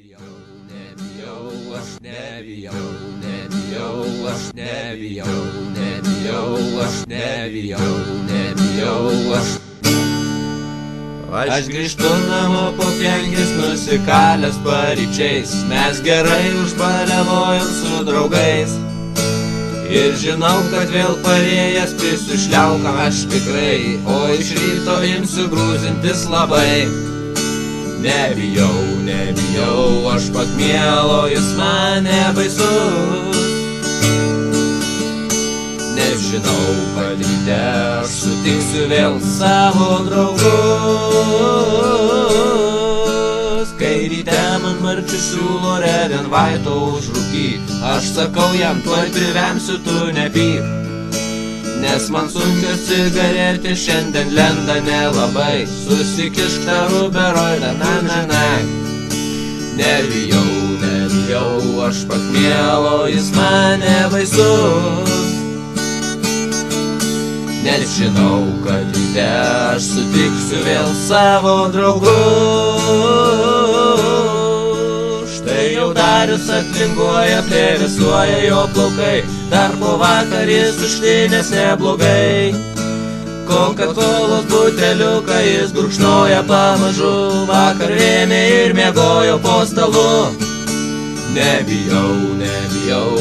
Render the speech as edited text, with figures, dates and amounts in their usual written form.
Nebijau, nebijau, aš nebijau, nebijau, aš nebijau, nebijau, aš nebijau, nebijau, aš grįžtu namo po 5 nusikalęs paryčiais, mes gerai užbaliavojom su draugais. Ir žinau, kad vėl parėjęs pisiu šliauką aš tikrai, o iš ryto imsiu grūzintis labai. Nebijau, nebijau, aš pakmielo, jis man nebaisus. Nes žinau, kad ryte aš sutiksiu vėl savo draugus. Kai ryte man Marčius siūlo Red & White'o užrūkyt, aš sakau jam, tuoj privemsiu, tu nepyk. Nes man sunkios cigaretės šiandien lenda nelabai, susikišk tą ruberoidą, na. Nebijau, nebijau, aš pakmielo, jis man nebaisus. Nes žinau, kad ryte aš sutiksiu vėl savo draugus. Štai jau Darius atlinguoja, plevėsuoja jo plaukai, dar po vakar jis užtinęs neblogai. Coca-Colos buteliuką jis gurkšnoja pamažu, vakar ėmė ir miegojo po stalu. Nebijau, nebijau,